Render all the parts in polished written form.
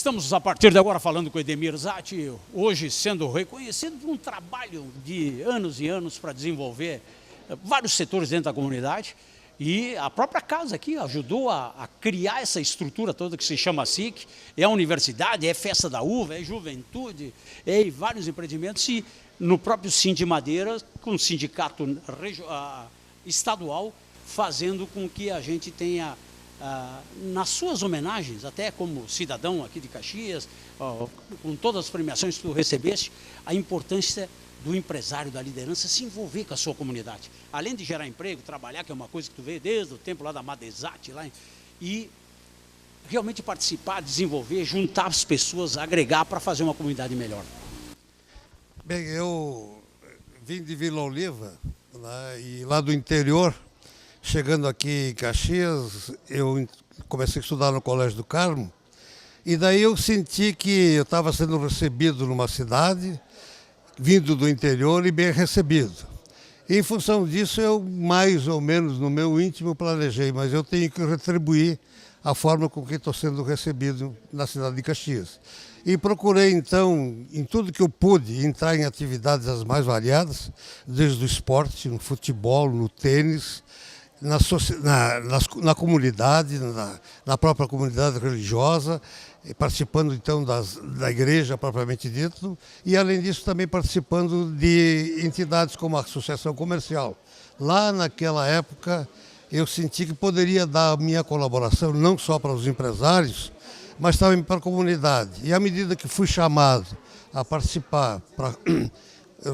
Estamos a partir de agora falando com o Edemir Zatti, hoje sendo reconhecido por um trabalho de anos e anos para desenvolver vários setores dentro da comunidade, e a própria casa aqui ajudou a criar essa estrutura toda que se chama SIC, é a universidade, é Festa da Uva, é juventude, é vários empreendimentos, e no próprio Sindicato Madeira, com o sindicato estadual, fazendo com que a gente tenha, nas suas homenagens, até como cidadão aqui de Caxias, com todas as premiações que tu recebeste, a importância do empresário, da liderança, se envolver com a sua comunidade. Além de gerar emprego, trabalhar, que é uma coisa que tu vê desde o tempo lá da Madesat, e realmente participar, desenvolver, juntar as pessoas, agregar para fazer uma comunidade melhor. Bem, eu vim de Vila Oliva, né, e lá do interior, chegando aqui em Caxias, eu comecei a estudar no Colégio do Carmo, e daí eu senti que eu estava sendo recebido numa cidade, vindo do interior e bem recebido. E, em função disso, eu mais ou menos no meu íntimo planejei, mas eu tenho que retribuir a forma com que estou sendo recebido na cidade de Caxias. E procurei, então, em tudo que eu pude, entrar em atividades as mais variadas, desde o esporte, no futebol, no tênis, na comunidade, na própria comunidade religiosa, participando então da igreja propriamente dito, e além disso também participando de entidades como a Associação Comercial. Lá naquela época eu senti que poderia dar a minha colaboração não só para os empresários, mas também para a comunidade. E à medida que fui chamado a participar para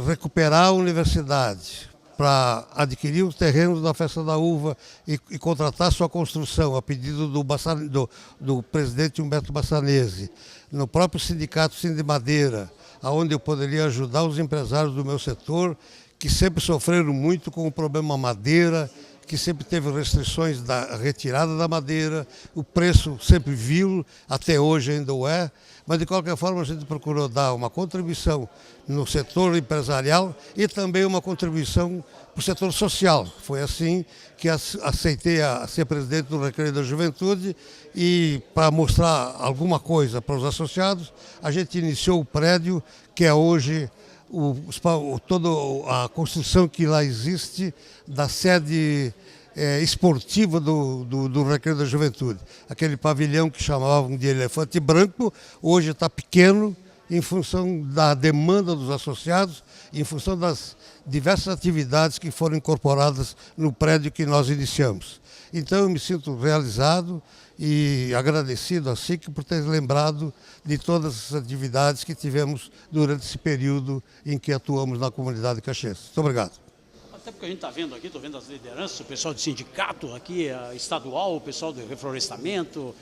recuperar a universidade, para adquirir os terrenos da Festa da Uva e contratar sua construção, a pedido do presidente Humberto Bassanese, no próprio sindicato Sindimadeira, onde eu poderia ajudar os empresários do meu setor, que sempre sofreram muito com o problema madeira, que sempre teve restrições da retirada da madeira, o preço sempre vil, até hoje ainda o é, mas de qualquer forma a gente procurou dar uma contribuição no setor empresarial e também uma contribuição para o setor social. Foi assim que aceitei ser presidente do Recreio da Juventude, e para mostrar alguma coisa para os associados, a gente iniciou o prédio que é hoje toda a construção que lá existe da sede esportiva do Recreio da Juventude. Aquele pavilhão que chamavam de Elefante Branco, hoje está pequeno em função da demanda dos associados, em função das diversas atividades que foram incorporadas no prédio que nós iniciamos. Então eu me sinto realizado e agradecido à SIC por ter lembrado de todas as atividades que tivemos durante esse período em que atuamos na comunidade de Caxias. Muito obrigado. Até porque a gente está vendo aqui, estou vendo as lideranças, o pessoal do sindicato aqui, estadual, o pessoal do reflorestamento,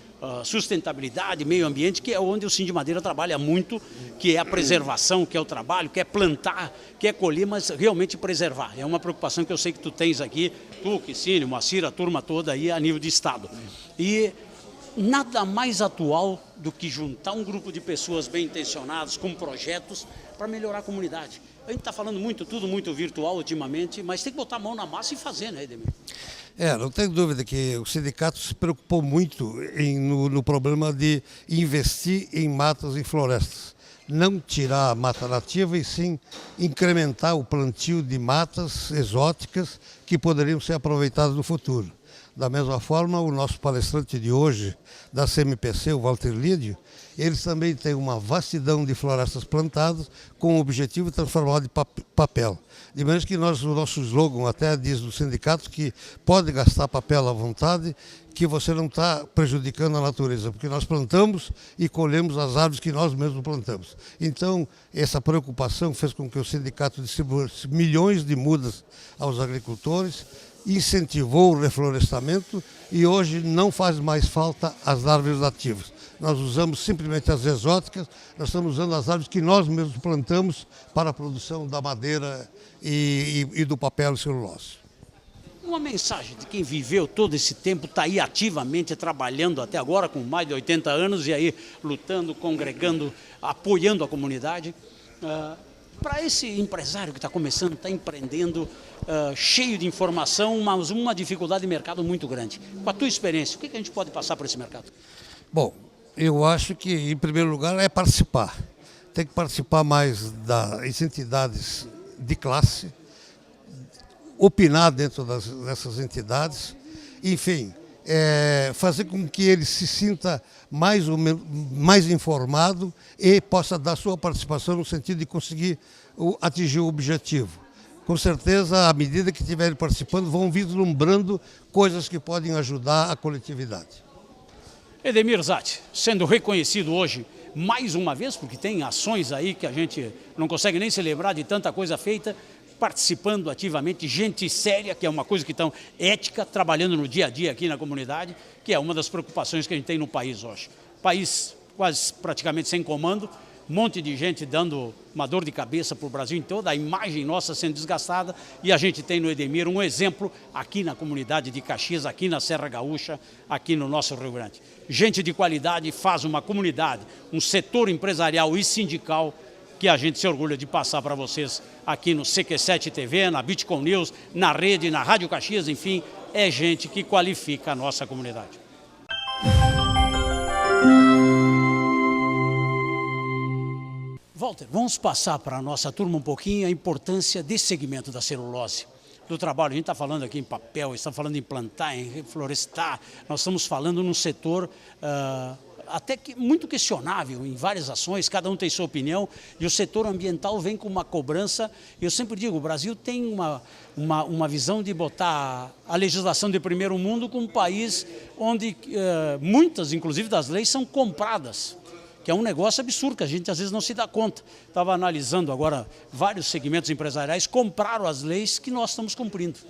sustentabilidade, meio ambiente, que é onde o Sindimadeira trabalha muito, que é a preservação, que é o trabalho, que é plantar, que é colher, mas realmente preservar. É uma preocupação que eu sei que tu tens aqui, tu, Quicínio, Moacir, a turma toda aí a nível de Estado. E nada mais atual do que juntar um grupo de pessoas bem intencionadas, com projetos, para melhorar a comunidade. A gente está falando tudo muito virtual ultimamente, mas tem que botar a mão na massa e fazer, né, Edemir? Não tenho dúvida que o sindicato se preocupou muito no problema de investir em matas e florestas. Não tirar a mata nativa e sim incrementar o plantio de matas exóticas que poderiam ser aproveitadas no futuro. Da mesma forma, o nosso palestrante de hoje, da CMPC, o Walter Lídio, eles também têm uma vastidão de florestas plantadas com o objetivo de transformar de papel. De maneira que o nosso slogan até diz do sindicato que pode gastar papel à vontade, que você não está prejudicando a natureza, porque nós plantamos e colhemos as árvores que nós mesmos plantamos. Então, essa preocupação fez com que o sindicato distribuísse milhões de mudas aos agricultores, incentivou o reflorestamento e hoje não faz mais falta as árvores nativas. Nós usamos simplesmente as exóticas, nós estamos usando as árvores que nós mesmos plantamos para a produção da madeira e do papel e celulose. Uma mensagem de quem viveu todo esse tempo, está aí ativamente trabalhando até agora, com mais de 80 anos, e aí lutando, congregando, apoiando a comunidade. Para esse empresário que está começando, está empreendendo, cheio de informação, mas uma dificuldade de mercado muito grande. Com a tua experiência, o que a gente pode passar para esse mercado? Bom, Eu acho que, em primeiro lugar, é participar. Tem que participar mais das entidades de classe, opinar dentro dessas entidades, enfim, fazer com que ele se sinta mais informado e possa dar sua participação no sentido de conseguir atingir o objetivo. Com certeza, à medida que estiverem participando, vão vislumbrando coisas que podem ajudar a coletividade. Edemir Zatti, sendo reconhecido hoje mais uma vez, porque tem ações aí que a gente não consegue nem se lembrar de tanta coisa feita, participando ativamente, gente séria, que é uma coisa que estão ética, trabalhando no dia a dia aqui na comunidade, que é uma das preocupações que a gente tem no país hoje. País quase praticamente sem comando, um monte de gente dando uma dor de cabeça para o Brasil em toda, a imagem nossa sendo desgastada, e a gente tem no Edemir um exemplo aqui na comunidade de Caxias, aqui na Serra Gaúcha, aqui no nosso Rio Grande. Gente de qualidade faz uma comunidade, um setor empresarial e sindical que a gente se orgulha de passar para vocês aqui no CQ7 TV, na Bitcoin News, na rede, na Rádio Caxias, enfim, é gente que qualifica a nossa comunidade. Walter, vamos passar para a nossa turma um pouquinho a importância desse segmento da celulose, do trabalho. A gente está falando aqui em papel, estamos falando em plantar, em reflorestar, nós estamos falando num setor até que muito questionável em várias ações, cada um tem sua opinião, e o setor ambiental vem com uma cobrança. Eu sempre digo, o Brasil tem uma visão de botar a legislação de primeiro mundo como um país onde muitas, inclusive, das leis são compradas, que é um negócio absurdo, que a gente às vezes não se dá conta. Estava analisando agora, vários segmentos empresariais compraram as leis que nós estamos cumprindo.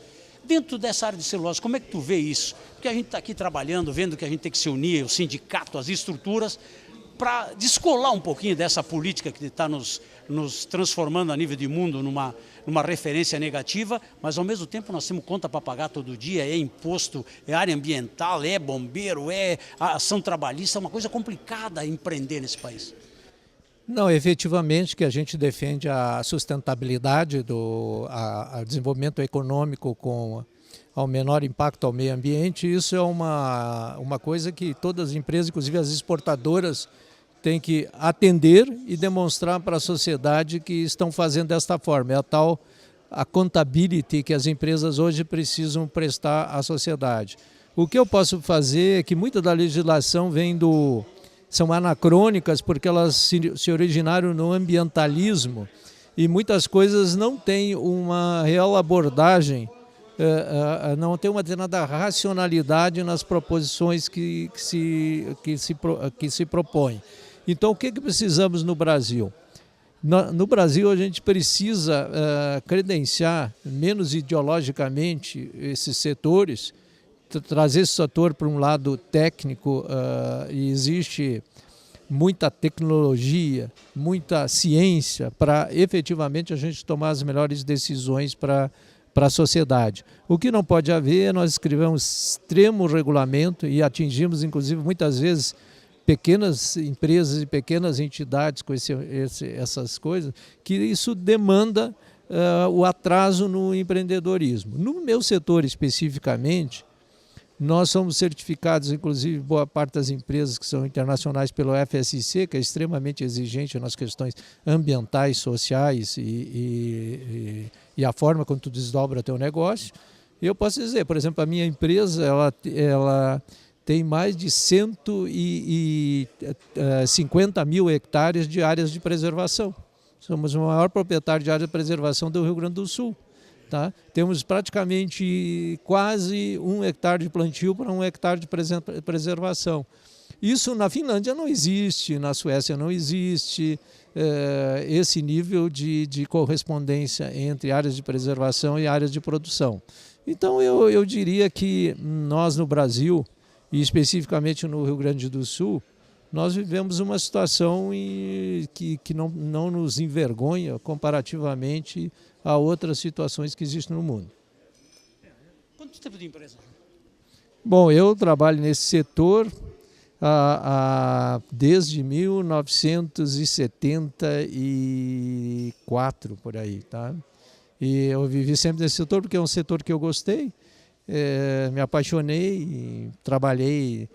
Dentro dessa área de celulose, como é que tu vê isso? Porque a gente está aqui trabalhando, vendo que a gente tem que se unir, o sindicato, as estruturas, para descolar um pouquinho dessa política que está nos transformando a nível de mundo numa referência negativa, mas ao mesmo tempo nós temos conta para pagar todo dia, é imposto, é área ambiental, é bombeiro, é ação trabalhista, é uma coisa complicada empreender nesse país. Não, efetivamente que a gente defende a sustentabilidade do desenvolvimento econômico com ao menor impacto ao meio ambiente. Isso é uma coisa que todas as empresas, inclusive as exportadoras, têm que atender e demonstrar para a sociedade que estão fazendo desta forma. É a tal accountability que as empresas hoje precisam prestar à sociedade. O que eu posso fazer é que muita da legislação são anacrônicas porque elas se originaram no ambientalismo e muitas coisas não têm uma real abordagem, não tem uma determinada racionalidade nas proposições que se propõem. Então, o que precisamos no Brasil? No Brasil, a gente precisa credenciar menos ideologicamente esses setores, trazer esse setor para um lado técnico, e existe muita tecnologia, muita ciência para efetivamente a gente tomar as melhores decisões para a sociedade. O que não pode haver é nós escrevemos extremo regulamento e atingimos inclusive muitas vezes pequenas empresas e pequenas entidades com essas coisas, que isso demanda o atraso no empreendedorismo. No meu setor especificamente, nós somos certificados, inclusive, boa parte das empresas que são internacionais pelo FSC, que é extremamente exigente nas questões ambientais, sociais e a forma como tu desdobra teu negócio. Eu posso dizer, por exemplo, a minha empresa ela tem mais de 150 mil hectares de áreas de preservação. Somos o maior proprietário de área de preservação do Rio Grande do Sul. Tá? Temos praticamente quase 1 hectare de plantio para 1 hectare de preservação. Isso na Finlândia não existe, na Suécia não existe, esse nível de correspondência entre áreas de preservação e áreas de produção. Então eu diria que nós no Brasil, e especificamente no Rio Grande do Sul, nós vivemos uma situação que não nos envergonha comparativamente a outras situações que existem no mundo. Quanto tempo de empresa? Bom, eu trabalho nesse setor desde 1974, por aí, tá? E eu vivi sempre nesse setor porque é um setor que eu gostei, me apaixonei, trabalhei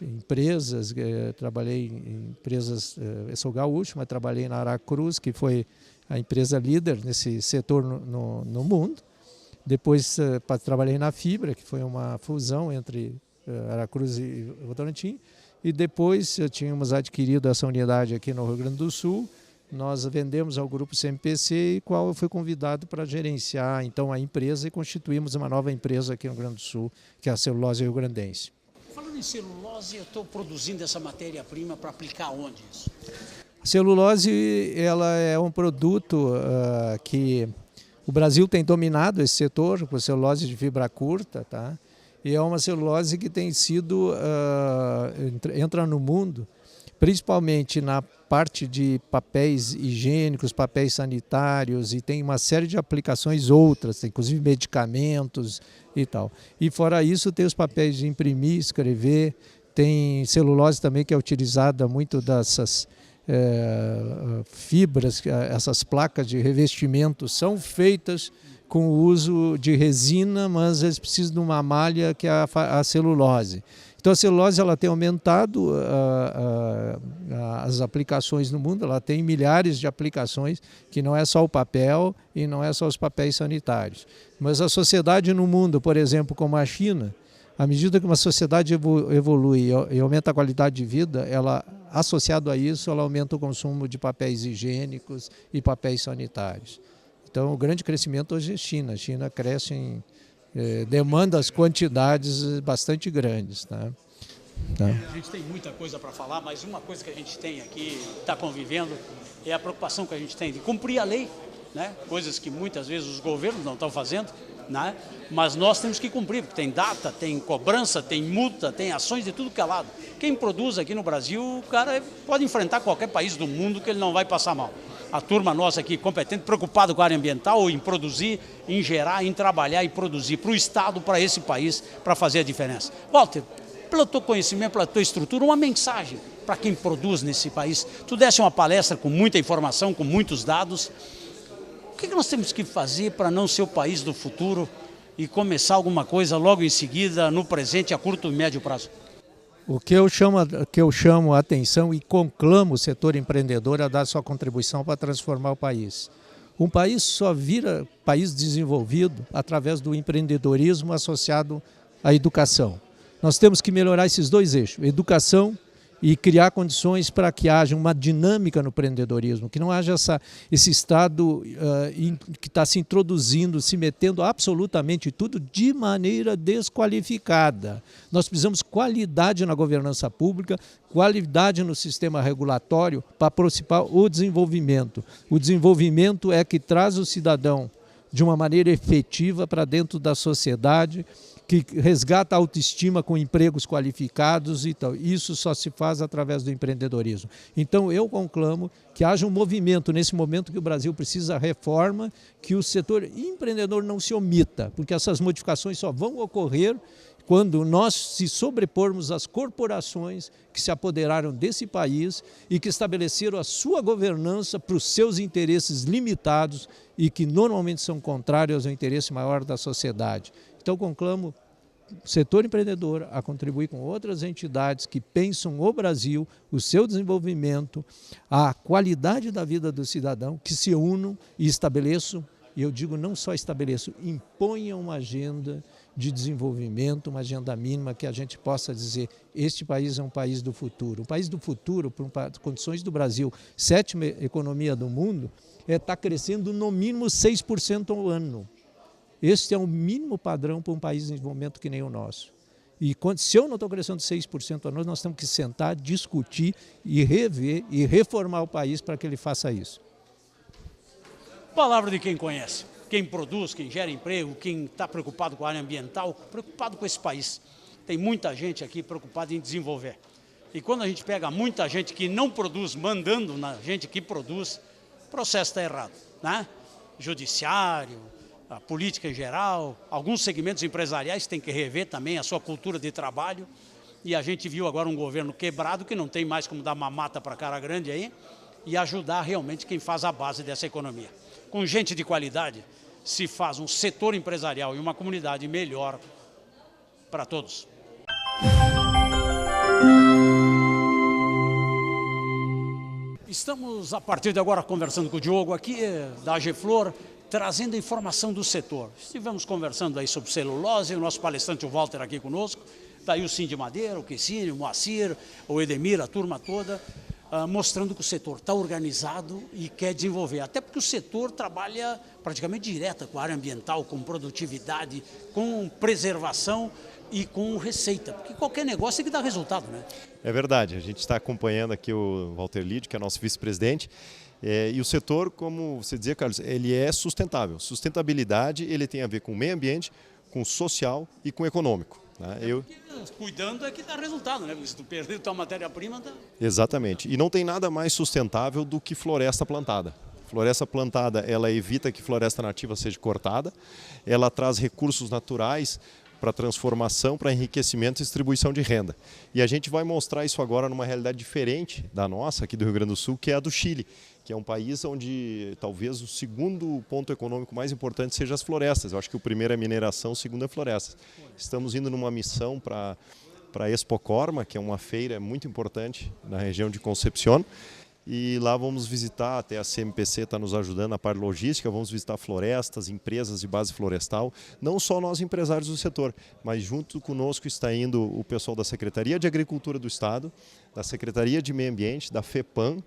empresas, trabalhei em empresas, eu sou gaúcho, mas trabalhei na Aracruz, que foi a empresa líder nesse setor no mundo. Depois trabalhei na Fibra, que foi uma fusão entre Aracruz e Votorantim. E depois tínhamos adquirido essa unidade aqui no Rio Grande do Sul. Nós vendemos ao grupo CMPC, e qual eu fui convidado para gerenciar então a empresa, e constituímos uma nova empresa aqui no Rio Grande do Sul, que é a Celulose Rio Grandense. Falando em celulose, eu estou produzindo essa matéria-prima para aplicar onde isso? A celulose, ela é um produto que o Brasil tem dominado esse setor, com celulose de fibra curta, tá? E é uma celulose que tem sido, entra no mundo, principalmente na parte de papéis higiênicos, papéis sanitários, e tem uma série de aplicações outras, inclusive medicamentos e tal. E fora isso tem os papéis de imprimir, escrever, tem celulose também que é utilizada muito dessas fibras, essas placas de revestimento são feitas com o uso de resina, mas eles precisam de uma malha que é a celulose. Então a celulose ela tem aumentado as aplicações no mundo, ela tem milhares de aplicações, que não é só o papel e não é só os papéis sanitários. Mas a sociedade no mundo, por exemplo, como a China, à medida que uma sociedade evolui e aumenta a qualidade de vida, ela, associado a isso, ela aumenta o consumo de papéis higiênicos e papéis sanitários. Então o grande crescimento hoje é China. A China cresce em demanda as quantidades bastante grandes. Tá? A gente tem muita coisa para falar, mas uma coisa que a gente tem aqui, está convivendo, é a preocupação que a gente tem de cumprir a lei, né? Coisas que muitas vezes os governos não estão fazendo, né? Mas nós temos que cumprir, porque tem data, tem cobrança, tem multa, tem ações de tudo que é lado. Quem produz aqui no Brasil, o cara pode enfrentar qualquer país do mundo que ele não vai passar mal. A turma nossa aqui, competente, preocupada com a área ambiental, em produzir, em gerar, em trabalhar e produzir para o Estado, para esse país, para fazer a diferença. Walter, pelo teu conhecimento, pela tua estrutura, uma mensagem para quem produz nesse país. Tu desse uma palestra com muita informação, com muitos dados. O que nós temos que fazer para não ser o país do futuro e começar alguma coisa logo em seguida, no presente, a curto e médio prazo? O que eu chamo a atenção e conclamo o setor empreendedor a dar sua contribuição para transformar o país. Um país só vira país desenvolvido através do empreendedorismo associado à educação. Nós temos que melhorar esses dois eixos, educação e criar condições para que haja uma dinâmica no empreendedorismo, que não haja esse Estado que está se introduzindo, se metendo absolutamente tudo de maneira desqualificada. Nós precisamos qualidade na governança pública, qualidade no sistema regulatório para aproximar o desenvolvimento. O desenvolvimento é que traz o cidadão de uma maneira efetiva para dentro da sociedade, que resgata a autoestima com empregos qualificados e tal. Isso só se faz através do empreendedorismo. Então eu conclamo que haja um movimento, nesse momento que o Brasil precisa de reforma, que o setor empreendedor não se omita, porque essas modificações só vão ocorrer quando nós se sobrepormos às corporações que se apoderaram desse país e que estabeleceram a sua governança para os seus interesses limitados e que normalmente são contrários ao interesse maior da sociedade. Então, conclamo o setor empreendedor a contribuir com outras entidades que pensam o Brasil, o seu desenvolvimento, a qualidade da vida do cidadão, que se unam e estabeleçam, e eu digo não só estabeleçam, imponham uma agenda de desenvolvimento, uma agenda mínima que a gente possa dizer este país é um país do futuro. O país do futuro, por condições do Brasil, 7ª economia do mundo, está crescendo no mínimo 6% ao ano. Este é o mínimo padrão para um país em desenvolvimento que nem o nosso. E se eu não estou crescendo 6% ao ano, nós temos que sentar, discutir e rever e reformar o país para que ele faça isso. Palavra de quem conhece, quem produz, quem gera emprego, quem está preocupado com a área ambiental, preocupado com esse país. Tem muita gente aqui preocupada em desenvolver. E quando a gente pega muita gente que não produz, mandando na gente que produz, o processo está errado, né? Judiciário, a política em geral, alguns segmentos empresariais têm que rever também a sua cultura de trabalho. E a gente viu agora um governo quebrado que não tem mais como dar mamata para cara grande aí e ajudar realmente quem faz a base dessa economia. Com gente de qualidade se faz um setor empresarial e uma comunidade melhor para todos. Estamos, a partir de agora, conversando com o Diogo aqui, da AGEFLOR, trazendo informação do setor. Estivemos conversando aí sobre celulose, o nosso palestrante, o Walter, aqui conosco, daí o Sindimadeira, o Quecínio, o Moacir, o Edemir, a turma toda, mostrando que o setor está organizado e quer desenvolver. Até porque o setor trabalha praticamente direta com a área ambiental, com produtividade, com preservação e com receita, porque qualquer negócio tem que dar resultado, né? É verdade, a gente está acompanhando aqui o Walter Lídio, que é nosso vice-presidente, e o setor, como você dizia, Carlos, ele é sustentável. Sustentabilidade, ele tem a ver com o meio ambiente, com o social e com o econômico. Né? Cuidando é que dá resultado, né? Porque se tu perder tua matéria-prima... Exatamente, e não tem nada mais sustentável do que floresta plantada. Floresta plantada, ela evita que floresta nativa seja cortada, ela traz recursos naturais para transformação, para enriquecimento e distribuição de renda. E a gente vai mostrar isso agora numa realidade diferente da nossa, aqui do Rio Grande do Sul, que é a do Chile, que é um país onde talvez o segundo ponto econômico mais importante seja as florestas. Eu acho que o primeiro é mineração, o segundo é florestas. Estamos indo numa missão para a Expo Corma, que é uma feira muito importante na região de Concepción, e lá vamos visitar, até a CMPC está nos ajudando na parte logística, vamos visitar florestas, empresas de base florestal, não só nós empresários do setor, mas junto conosco está indo o pessoal da Secretaria de Agricultura do Estado, da Secretaria de Meio Ambiente, da FEPAM,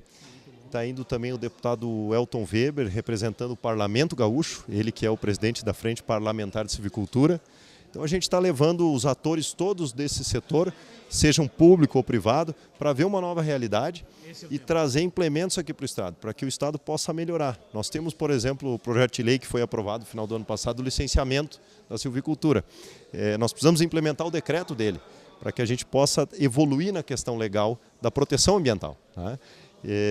está indo também o deputado Elton Weber, representando o Parlamento Gaúcho, ele que é o presidente da Frente Parlamentar de Silvicultura. Então a gente está levando os atores todos desse setor, sejam público ou privado, para ver uma nova realidade e trazer implementos aqui para o Estado, para que o Estado possa melhorar. Nós temos, por exemplo, o projeto de lei que foi aprovado no final do ano passado, o licenciamento da silvicultura. Nós precisamos implementar o decreto dele, para que a gente possa evoluir na questão legal da proteção ambiental. Tá?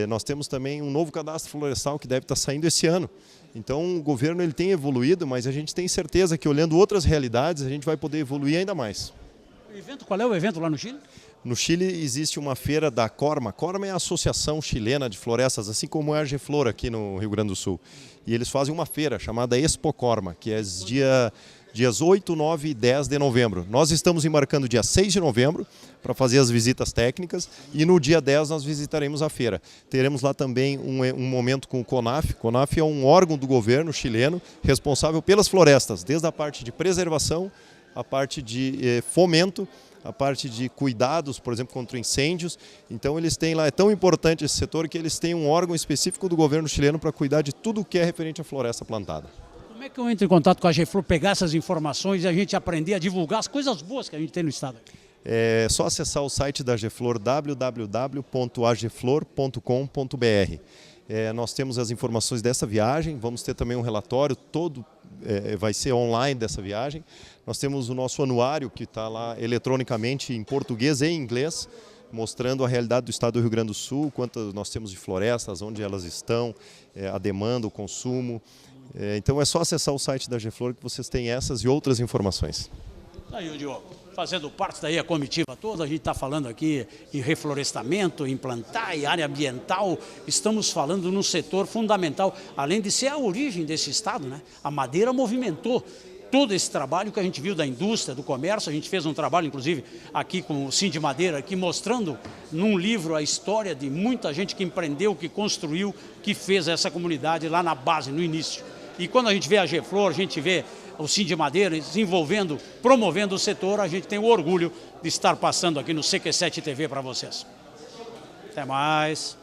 Nós temos também um novo cadastro florestal que deve estar saindo esse ano. Então o governo ele tem evoluído, mas a gente tem certeza que olhando outras realidades a gente vai poder evoluir ainda mais. O evento, qual é o evento lá no Chile? No Chile existe uma feira da Corma. Corma é a Associação Chilena de Florestas, assim como é a AGEFLOR aqui no Rio Grande do Sul. E eles fazem uma feira chamada Expo Corma, que é dias 8, 9 e 10 de novembro. Nós estamos embarcando dia 6 de novembro para fazer as visitas técnicas e no dia 10 nós visitaremos a feira. Teremos lá também um momento com o CONAF. O CONAF é um órgão do governo chileno responsável pelas florestas, desde a parte de preservação, a parte de fomento, a parte de cuidados, por exemplo, contra incêndios. Então eles têm lá, é tão importante esse setor que eles têm um órgão específico do governo chileno para cuidar de tudo o que é referente à floresta plantada. Como é que eu entro em contato com a AGEFLOR, pegar essas informações e a gente aprender a divulgar as coisas boas que a gente tem no Estado? É só acessar o site da AGEFLOR, www.ageflor.com.br. Nós temos as informações dessa viagem, vamos ter também um relatório, todo vai ser online dessa viagem. Nós temos o nosso anuário que está lá eletronicamente em português e em inglês, mostrando a realidade do Estado do Rio Grande do Sul, quanto nós temos de florestas, onde elas estão, a demanda, o consumo. Então é só acessar o site da AGEFLOR que vocês têm essas e outras informações. Aí o Diogo, fazendo parte daí a comitiva toda, a gente está falando aqui em reflorestamento, em plantar, em área ambiental, estamos falando num setor fundamental, além de ser a origem desse estado, né? A madeira movimentou todo esse trabalho que a gente viu da indústria, do comércio. A gente fez um trabalho, inclusive, aqui com o Sindimadeira, aqui mostrando num livro a história de muita gente que empreendeu, que construiu, que fez essa comunidade lá na base, no início. E quando a gente vê a AGEFLOR, a gente vê o Sindimadeira desenvolvendo, promovendo o setor, a gente tem o orgulho de estar passando aqui no CQ7 TV para vocês. Até mais.